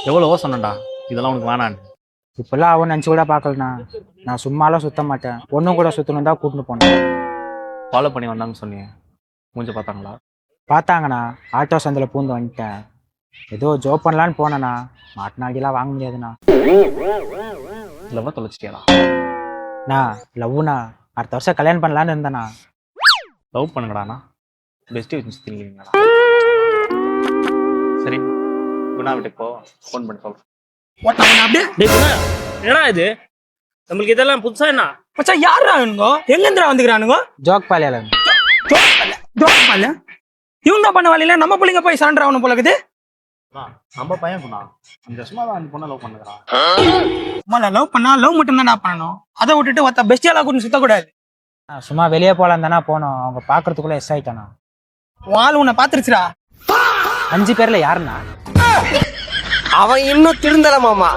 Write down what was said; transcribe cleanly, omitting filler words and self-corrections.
எவ்வளவோ சொன்னேன்டா, இதெல்லாம் உனக்கு வேணான்னு. இப்பெல்லாம் அவன் நினச்சி கூட பார்க்கலண்ணா. நான் சும்மாலாம் சுத்த மாட்டேன். பொண்ணும் கூட சுற்றணும் தான் கூட்டின்னு போனேன். ஃபாலோ பண்ணி வந்தாங்கன்னு சொன்னீங்க, மூஞ்ச பார்த்தாங்களா? பார்த்தாங்கண்ணா. ஆட்டோ சந்தில் பூந்து வந்துட்டேன். ஏதோ ஜோப் பண்ணலான்னு போனேண்ணா. மாட்டினாடிலாம் வாங்க முடியாதுண்ணா. லவ்வ தொலைச்சிட்டியாடா? நான் லவ்வுண்ணா. அடுத்த வருஷம் கல்யாணம் பண்ணலான்னு இருந்தேண்ணா. லவ் பண்ணுங்கடாண்ணா, பெஸ்ட்டு வச்சு சுற்றிங்களா? சரி, குணா வீட்டுக்கு போ, ஃபோன் பண்ணி சொல்கிறேன். டேய் குணா, என்னடா இது? நம்மளுக்கு இதெல்லாம் புதுசா என்ன? மச்சான் யாரா அவனுங்க? எங்கேந்திரா வந்துக்கிறானுங்க? ஜோக் பாலியால இவன் தான் பண்ண வேலையில நம்ம பிள்ளைங்க போய் சரண்டர் ஆகணும் போல இருக்குது. நம்ம பையன் குணா, அந்த சும்மா தான் அந்த பொண்ணை லவ் பண்ணுறான். அம்மா லவ் பண்ணா லவ் மட்டும் தான் பண்ணணும். அதை விட்டுட்டு ஒருத்த பெஸ்டியாலா கூட சுத்தக்கூடாது. சும்மா வெளியே போகலாம் தானே போனோம். அவங்க பார்க்கறதுக்குள்ள எஸ் ஆயிட்டானா. வாழ் உன்னை பாத்துருச்சுடா. 5 பேர்ல யாருண்ணா? அவன் இன்னும் திருந்தல மாமா.